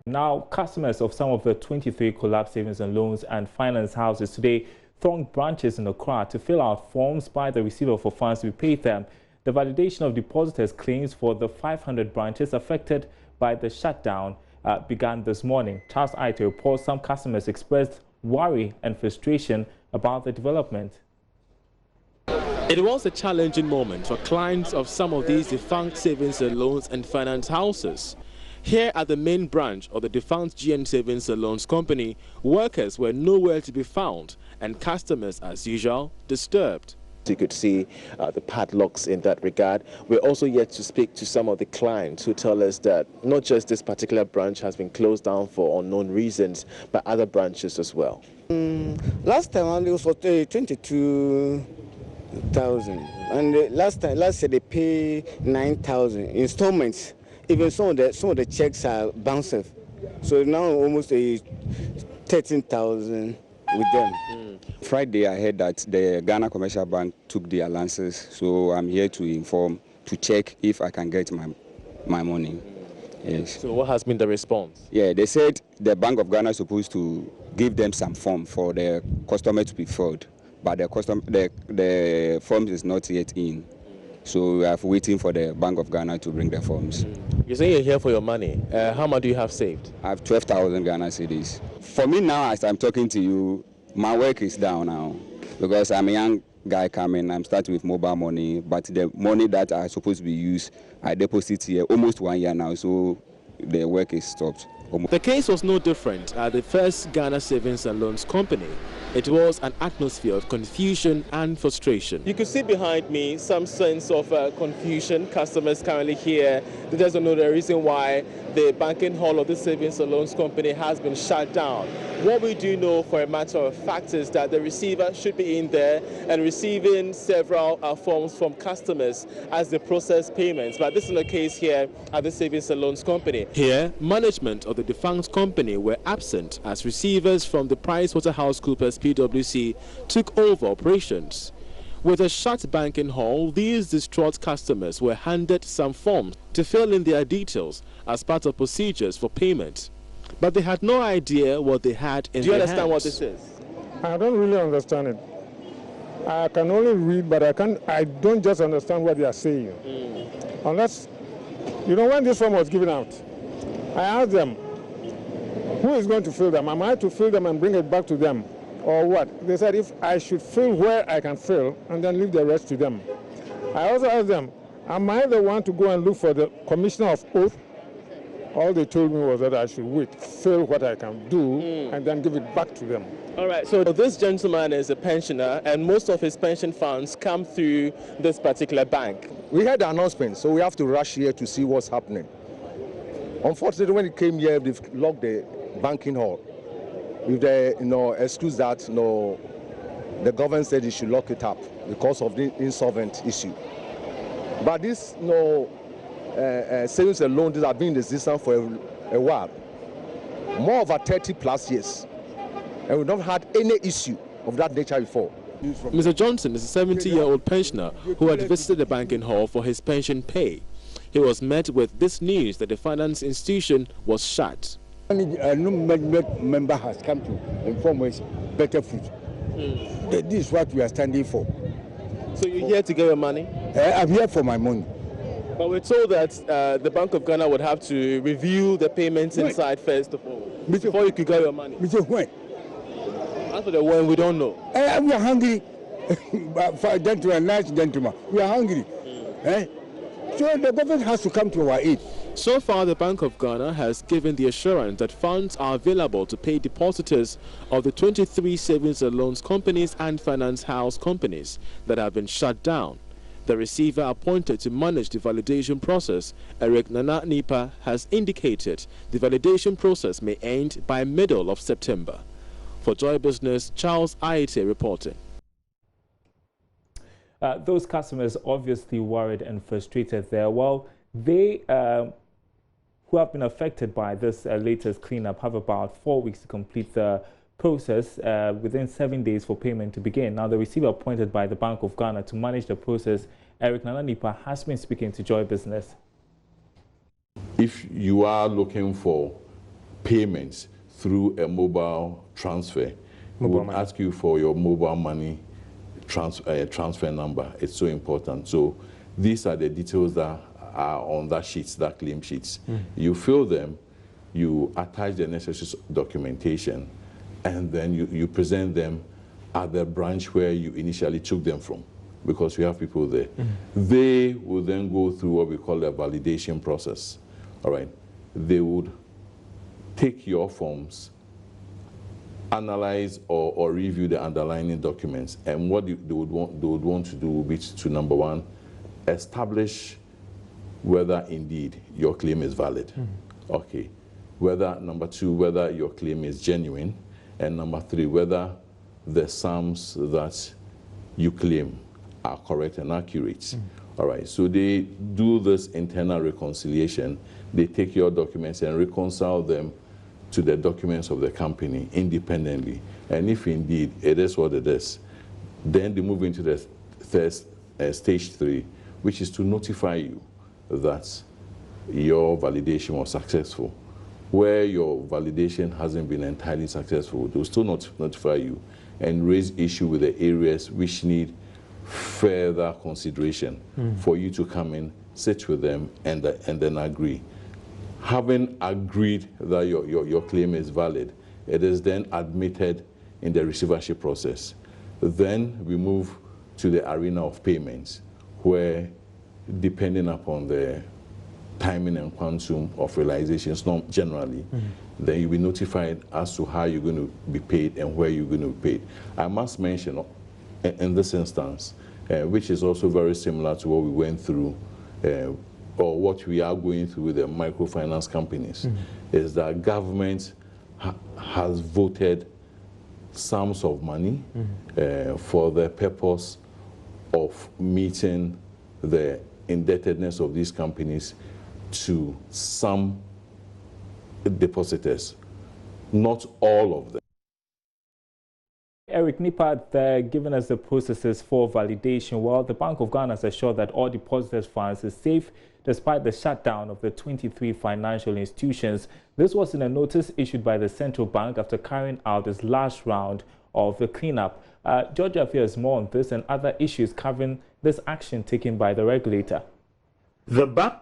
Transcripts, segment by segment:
Now, customers of some of the 23 collapsed savings and loans and finance houses today thronged branches in Accra to fill out forms by the receiver for funds to be paid them. The validation of depositors' claims for the 500 branches affected by the shutdown began this morning. Charles Aite reports some customers expressed worry and frustration about the development. It was a challenging moment for clients of some of these defunct savings and loans and finance houses. Here at the main branch of the defunct GN Savings and Loans Company, workers were nowhere to be found and customers, as usual, disturbed. You could see the padlocks in that regard. We're also yet to speak to some of the clients who tell us that not just this particular branch has been closed down for unknown reasons, but other branches as well. Last time it was for 22,000, and last year they pay 9,000 installments. Even some of the checks are bouncing, so now almost 13,000 with them. Friday I heard that the Ghana Commercial Bank took the allowances, so I'm here to check if I can get my money. Yes. So what has been the response? Yeah, they said the Bank of Ghana is supposed to give them some form for the customer to be filled, but the forms is not yet in. So we are waiting for the Bank of Ghana to bring the forms. You say you're here for your money. How much do you have saved? I have 12,000 Ghana cedis. For me now, as I'm talking to you, my work is down now because I'm a young guy coming. I'm starting with mobile money, but the money that I supposed to be used, I deposit here almost 1 year now, so the work is stopped. The case was no different at the first Ghana Savings and Loans Company. It was an atmosphere of confusion and frustration. You can see behind me some sense of confusion. Customers currently here, they doesn't know the reason why the banking hall of the Savings and Loans Company has been shut down. What we do know for a matter of fact is that the receiver should be in there and receiving several forms from customers as they process payments. But this is the case here at the Savings and Loans Company. Here, management of the defunct company were absent as receivers from the PricewaterhouseCoopers PwC took over operations. With a shut banking hall, these distraught customers were handed some forms to fill in their details as part of procedures for payment. But they had no idea what they had in their hands. Do you understand what this is? I don't really understand it. I can only read, but I don't just understand what they are saying. Unless, when this form was given out, I asked them, who is going to fill them? Am I to fill them and bring it back to them? Or what? They said if I should fill where I can fill and then leave the rest to them. I also asked them, am I the one to go and look for the Commissioner of Oath? All they told me was that I should wait, fill what I can do, and then give it back to them. All right, so this gentleman is a pensioner, and most of his pension funds come through this particular bank. We had the announcement, so we have to rush here to see what's happening. Unfortunately, when it came here, they've locked the banking hall. If they excuse that, the government said they should lock it up because of the insolvent issue. But this savings and loans that have been in existence for a while, more over 30+ years, and we've not had any issue of that nature before. Mr. Johnson is a 70-year-old pensioner who had visited the banking hall for his pension pay. He was met with this news that the finance institution was shut. A new member has come to inform us better food. This is what we are standing for. So you're here to get your money? I'm here for my money. But we're told that the Bank of Ghana would have to review the payments inside first of all, before you could get your money. Mr. When? As for the when, we don't know. We are hungry. For a gentleman, nice gentleman, we are hungry. So the government has to come to our aid. So far, the Bank of Ghana has given the assurance that funds are available to pay depositors of the 23 savings and loans companies and finance house companies that have been shut down. The receiver appointed to manage the validation process, Eric Nana Nipa, has indicated the validation process may end by middle of September. For Joy Business, Charles Aite reporting. Those customers obviously worried and frustrated there. Well, they who have been affected by this latest cleanup have about 4 weeks to complete the process within 7 days for payment to begin. Now, the receiver appointed by the Bank of Ghana to manage the process, Eric Nananipa, has been speaking to Joy Business. If you are looking for payments through a mobile transfer, would ask you for your mobile money transfer number. It's so important. So these are the details that are on that sheets, that claim sheets. You fill them, you attach the necessary documentation, and then you present them at the branch where you initially took them from, because we have people there. They will then go through what we call a validation process. All right. They would take your forms, analyze or review the underlying documents, and what they would want to do would be to, number one, establish whether indeed your claim is valid. Okay. Whether, number two, whether your claim is genuine, and number three, whether the sums that you claim are correct and accurate. All right, so they do this internal reconciliation. They take your documents and reconcile them to the documents of the company independently. And if indeed it is what it is, then they move into the stage 3, which is to notify you that your validation was successful. Where your validation hasn't been entirely successful, they'll still notify you and raise issue with the areas which need further consideration for you to come in, sit with them, and then agree. Having agreed that your claim is valid, it is then admitted in the receivership process. Then we move to the arena of payments, where, depending upon the timing and quantum of realizations, not generally, then you'll be notified as to how you're going to be paid and where you're going to be paid. I must mention, in this instance, which is also very similar to what we went through, or what we are going through with the microfinance companies, is that government has voted sums of money for the purpose of meeting the indebtedness of these companies to some depositors, not all of them. Eric Nippard there giving us the processes for validation. Well, the Bank of Ghana has assured that all depositors' funds is safe despite the shutdown of the 23 financial institutions. This was in a notice issued by the central bank after carrying out its last round of the cleanup. Georgia fears more on this and other issues covering this action taken by the regulator. The Bank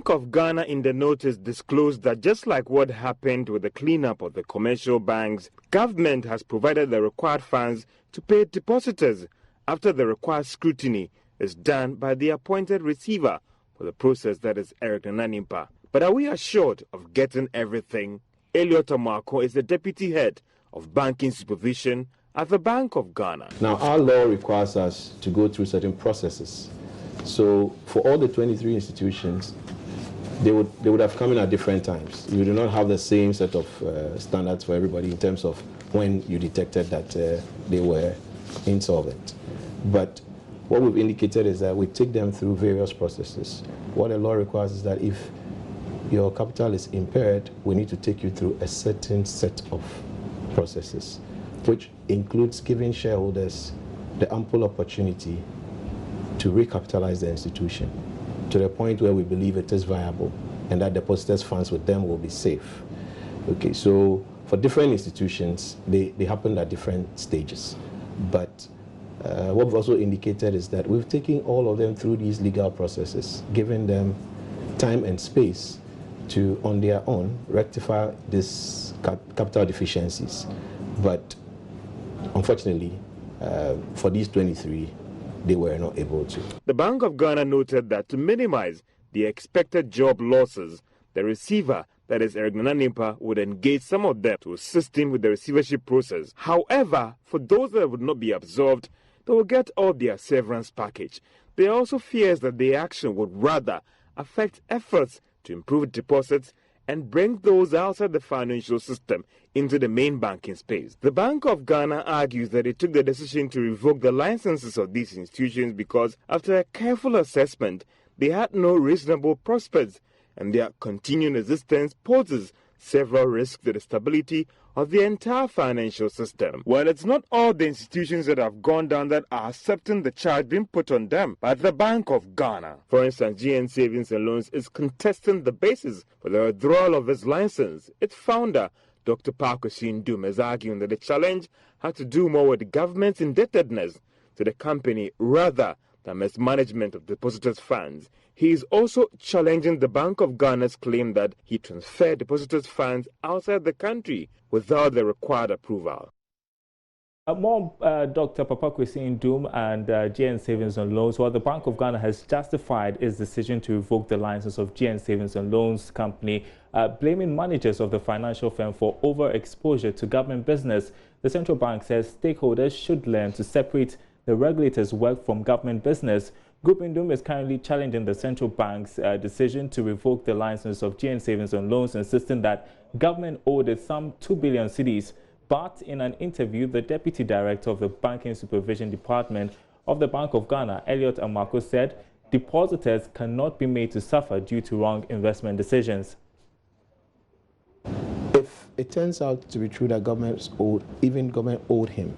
of Ghana in the notice disclosed that just like what happened with the cleanup of the commercial banks, government has provided the required funds to pay depositors after the required scrutiny is done by the appointed receiver for the process, that is Eric Nanimpa. But are we assured of getting everything? Elliot Amako is the deputy head of banking supervision at the Bank of Ghana. Now, our law requires us to go through certain processes. So for all the 23 institutions, they would have come in at different times. You do not have the same set of standards for everybody in terms of when you detected that they were insolvent. But what we've indicated is that we take them through various processes. What the law requires is that if your capital is impaired, we need to take you through a certain set of processes, which includes giving shareholders the ample opportunity to recapitalize the institution to the point where we believe it is viable and that depositors' funds with them will be safe. Okay, so for different institutions, they happened at different stages. But what we've also indicated is that we've taken all of them through these legal processes, giving them time and space to, on their own, rectify these capital deficiencies. But unfortunately, for these 23, they were not able to. The Bank of Ghana noted that to minimize the expected job losses, the receiver, that is Eric Nanimpa, would engage some of them to assist him with the receivership process. However, for those that would not be absolved, they will get all their severance package. There are also fears that the action would rather affect efforts to improve deposits and bring those outside the financial system into the main banking space. The Bank of Ghana argues that it took the decision to revoke the licenses of these institutions because after a careful assessment, they had no reasonable prospects and their continuing existence poses several risks to the stability of the entire financial system. Well, it's not all the institutions that have gone down that are accepting the charge being put on them by the Bank of Ghana. For instance, GN Savings and Loans is contesting the basis for the withdrawal of its license. Its founder, Dr. Parkwesi Ndum, is arguing that the challenge had to do more with the government's indebtedness to the company rather than mismanagement of depositors' funds. He is also challenging the Bank of Ghana's claim that he transferred depositors' funds outside the country without the required approval. More Dr. Parkwesi Ndum and JN Savings and Loans. Well, the Bank of Ghana has justified its decision to revoke the license of JN Savings and Loans Company, blaming managers of the financial firm for overexposure to government business. The central bank says stakeholders should learn to separate the regulator's work from government business. Group Ndum is currently challenging the central bank's decision to revoke the license of JN Savings and Loans, insisting that government owed it some 2 billion cedis. But in an interview, the Deputy Director of the Banking Supervision Department of the Bank of Ghana, Elliot Amako, said depositors cannot be made to suffer due to wrong investment decisions. If it turns out to be true that government owed him,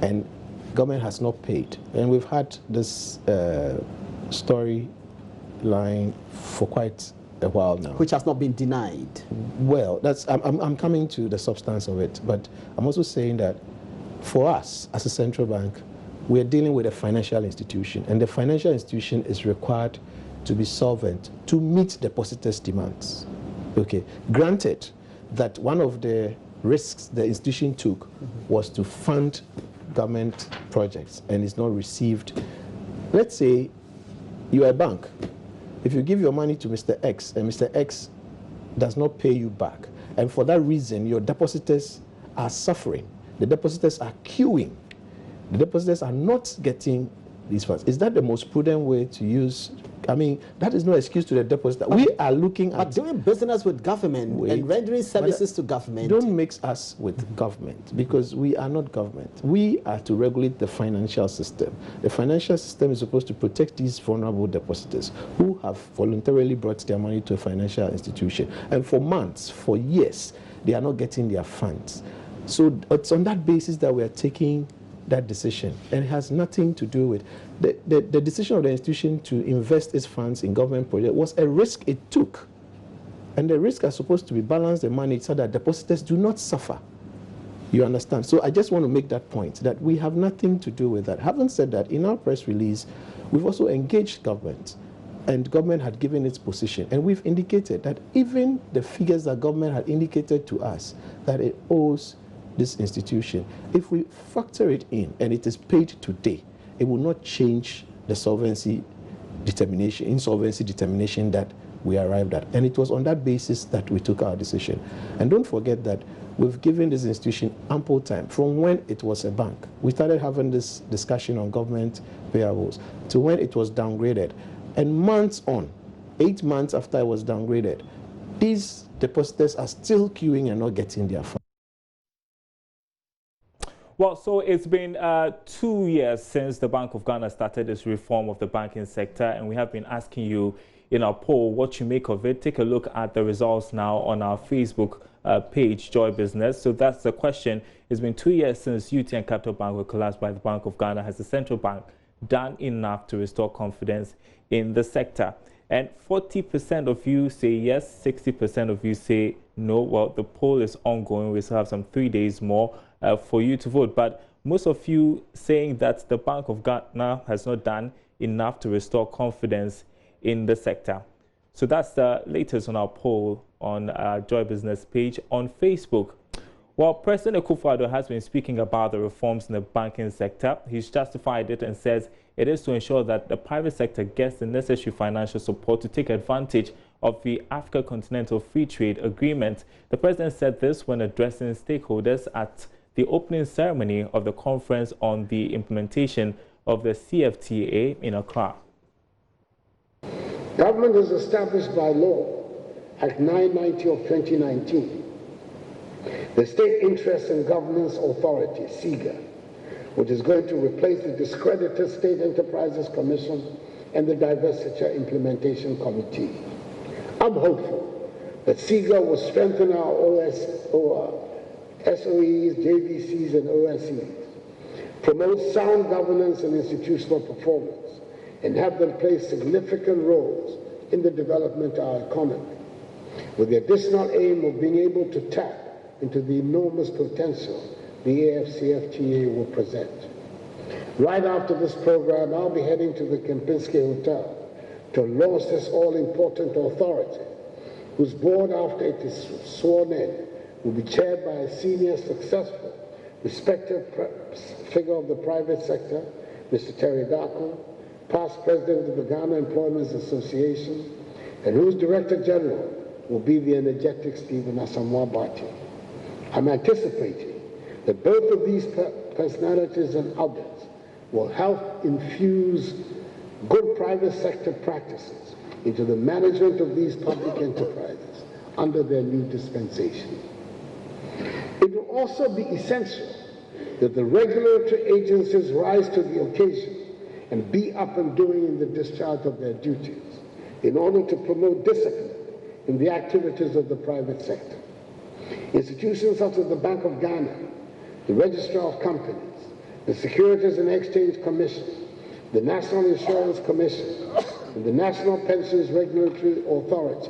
and government has not paid, and we've had this storyline for quite a while now, which has not been denied. Well, I'm coming to the substance of it, but I'm also saying that for us as a central bank, we are dealing with a financial institution, and the financial institution is required to be solvent to meet depositors' demands. Okay, granted that one of the risks the institution took was to fund government projects and it's not received. Let's say you are a bank. If you give your money to Mr. X and Mr. X does not pay you back, and for that reason your depositors are suffering, the depositors are queuing, the depositors are not getting these funds, is that the most prudent way to use? I mean, that is no excuse to the depositor. We are looking at... But doing business with government and rendering services to government... Don't mix us with government, because we are not government. We are to regulate the financial system. The financial system is supposed to protect these vulnerable depositors who have voluntarily brought their money to a financial institution. And for months, for years, they are not getting their funds. So it's on that basis that we are taking that decision, and it has nothing to do with the decision of the institution to invest its funds in government projects was a risk it took, and the risk are supposed to be balanced the money so that depositors do not suffer. You understand? So I just want to make that point, that we have nothing to do with that. Having said that, in our press release, we've also engaged government, and government had given its position, and we've indicated that even the figures that government had indicated to us that it owes this institution, if we factor it in and it is paid today, it will not change the insolvency determination that we arrived at. And it was on that basis that we took our decision. And don't forget that we've given this institution ample time from when it was a bank. We started having this discussion on government payables to when it was downgraded. And months on, 8 months after it was downgraded, these depositors are still queuing and not getting their funds. Well, so it's been 2 years since the Bank of Ghana started its reform of the banking sector, and we have been asking you in our poll what you make of it. Take a look at the results now on our Facebook page, Joy Business. So that's the question. It's been 2 years since UTN Capital Bank were collapsed by the Bank of Ghana. Has the central bank done enough to restore confidence in the sector? And 40% of you say yes, 60% of you say no. Well, the poll is ongoing. We still have some 3 days more for you to vote. But most of you saying that the Bank of Ghana has not done enough to restore confidence in the sector. So that's the latest on our poll on our Joy Business page on Facebook. Well, President Akufo-Addo has been speaking about the reforms in the banking sector. He's justified it and says it is to ensure that the private sector gets the necessary financial support to take advantage of the Africa Continental Free Trade Agreement. The president said this when addressing stakeholders at the opening ceremony of the conference on the implementation of the CFTA in Accra. Government is established by law, Act 990 of 2019. The State Interest in Governance Authority, SIGA, which is going to replace the discredited State Enterprises Commission and the Divestiture Implementation Committee. I'm hopeful that SIGA will strengthen our SOEs, JVCs, and OSEs, promote sound governance and institutional performance, and have them play significant roles in the development of our economy, with the additional aim of being able to tap into the enormous potential the AFCFTA will present. Right after this program, I'll be heading to the Kempinski Hotel to launch this all-important authority, whose board, after it is sworn in, will be chaired by a senior, successful, respected figure of the private sector, Mr. Terry Darko, past president of the Ghana Employment Association, and whose director general will be the energetic Stephen Asamoah Barty. I'm anticipating that both of these personalities and others will help infuse good private sector practices into the management of these public enterprises under their new dispensation. It will also be essential that the regulatory agencies rise to the occasion and be up and doing in the discharge of their duties in order to promote discipline in the activities of the private sector. Institutions such as the Bank of Ghana, the Registrar of Companies, the Securities and Exchange Commission, the National Insurance Commission, and the National Pensions Regulatory Authority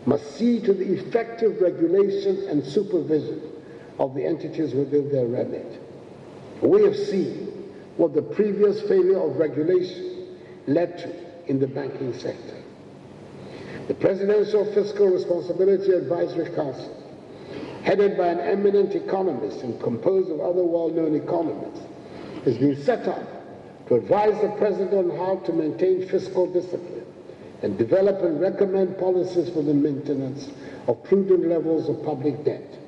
must see to the effective regulation and supervision of the entities within their remit. We have seen what the previous failure of regulation led to in the banking sector. The Presidential Fiscal Responsibility Advisory Council, headed by an eminent economist and composed of other well-known economists, has been set up to advise the President on how to maintain fiscal discipline and develop and recommend policies for the maintenance of prudent levels of public debt,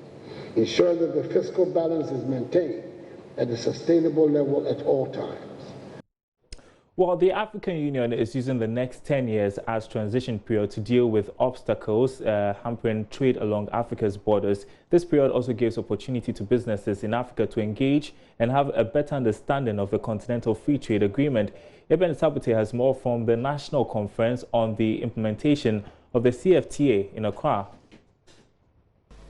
ensuring that the fiscal balance is maintained at a sustainable level at all times. Well, the African Union is using the next 10 years as transition period to deal with obstacles hampering trade along Africa's borders. This period also gives opportunity to businesses in Africa to engage and have a better understanding of the Continental Free Trade Agreement. Eben Sabute has more from the National Conference on the implementation of the CFTA in Accra.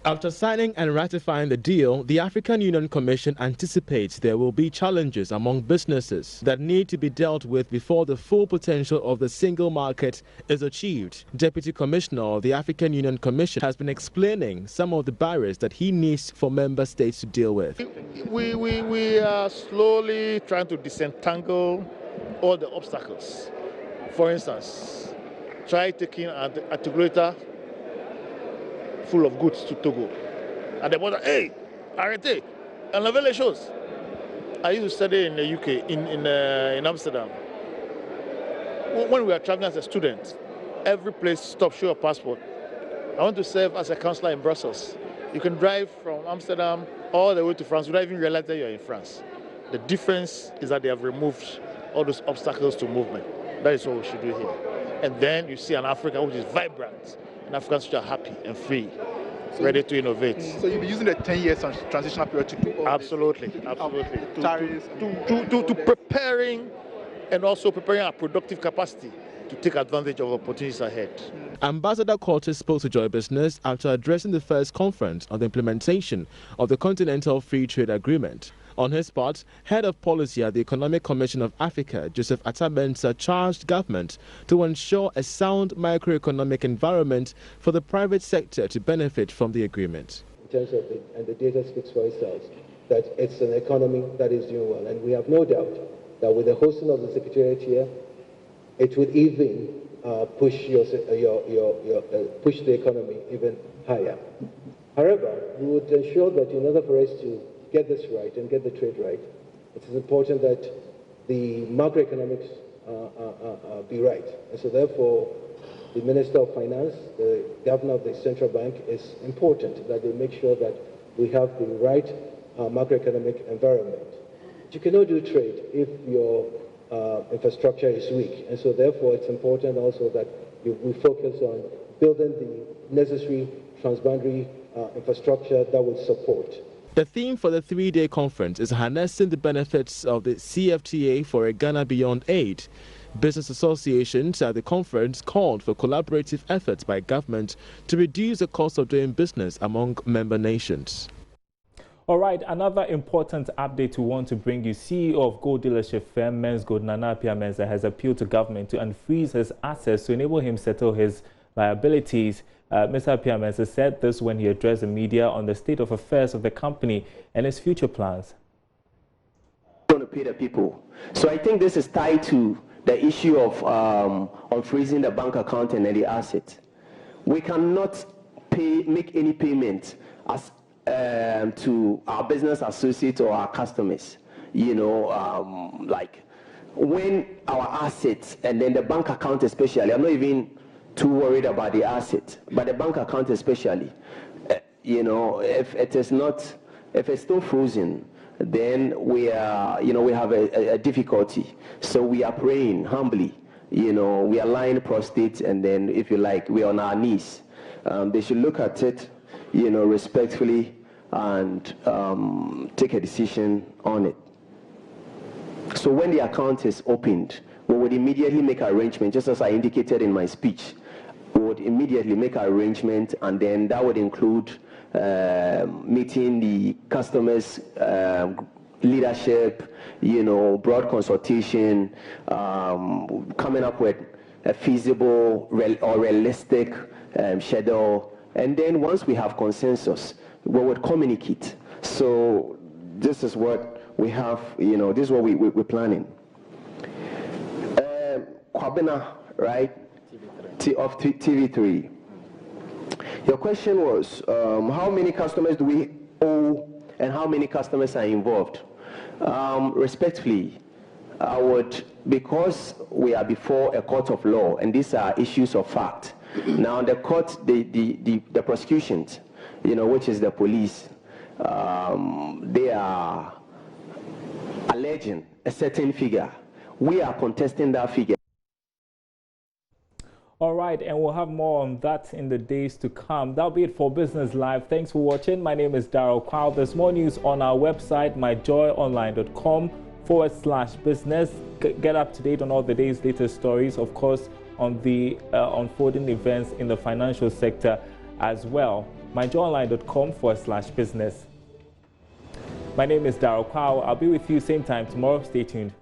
After signing and ratifying the deal, the African Union Commission anticipates there will be challenges among businesses that need to be dealt with before the full potential of the single market is achieved. Deputy Commissioner of the African Union Commission has been explaining some of the barriers that he needs for member states to deal with. We are slowly trying to disentangle all the obstacles. For instance, try taking an articulator full of goods to Togo. At the border, hey, arrêtez, enlevez les choses. I used to study in the UK, in Amsterdam. When we were traveling as a student, every place stop, show a passport. I want to serve as a counselor in Brussels. You can drive from Amsterdam all the way to France without even realizing that you're in France. The difference is that they have removed all those obstacles to movement. That is what we should do here. And then you see an Africa which is vibrant, and Africans which are happy and free, ready to innovate. So you'll be using the 10 years transitional period to do all absolutely, this, absolutely. To preparing and also preparing our productive capacity to take advantage of opportunities ahead. Ambassador Cortes spoke to Joy Business after addressing the first conference on the implementation of the Continental Free Trade Agreement. On his part, Head of Policy at the Economic Commission of Africa, Joseph Atabensa, charged government to ensure a sound macroeconomic environment for the private sector to benefit from the agreement. In terms of and the data speaks for itself, that it's an economy that is doing well. And we have no doubt that with the hosting of the Secretariat here, it would even push push the economy even higher. However, we would ensure that in order for us to get this right and get the trade right, it is important that the macroeconomics be right. And so therefore, the Minister of Finance, the Governor of the Central Bank, is important that they make sure that we have the right macroeconomic environment. You cannot do trade if your infrastructure is weak. And so therefore, it's important also that we focus on building the necessary transboundary infrastructure that would support. The theme for the three-day conference is harnessing the benefits of the CFTA for a Ghana Beyond Aid. Business associations at the conference called for collaborative efforts by government to reduce the cost of doing business among member nations. All right, another important update we want to bring you. CEO of gold dealership firm Men's Gold, Nana Appiah-Mensah, has appealed to government to unfreeze his assets to enable him settle his liabilities. Mr. Appiah-Mensah said this when he addressed the media on the state of affairs of the company and its future plans. Going to pay the people. So I think this is tied to the issue of unfreezing the bank account and the asset. We cannot make any payment as to our business associates or our customers, like when our assets and then the bank account especially, I'm not even too worried about the asset, but the bank account especially, if it's still frozen, then we are, we have a difficulty. So we are praying humbly, we are lying prostrate, and then if you like, we're on our knees. They should look at it, respectfully, and take a decision on it. So when the account is opened, we would immediately make arrangement, just as I indicated in my speech. We would immediately make arrangement, and then that would include meeting the customers' leadership, broad consultation, coming up with a feasible or realistic schedule, and then once we have consensus, we would communicate. So this is what we have, this is what we're planning. Kwabena, right? Of TV3. Your question was, how many customers do we owe and how many customers are involved? Respectfully, because we are before a court of law and these are issues of fact. Now the court, the prosecutions, which is the police, they are alleging a certain figure. We are contesting that figure. All right, and we'll have more on that in the days to come. That'll be it for Business Live. Thanks for watching. My name is Darryl Kwao. There's more news on our website, myjoyonline.com/business. Get up to date on all the day's latest stories, of course, on the unfolding events in the financial sector as well. myjoyonline.com/business. My name is Darryl Kwao. I'll be with you same time tomorrow. Stay tuned.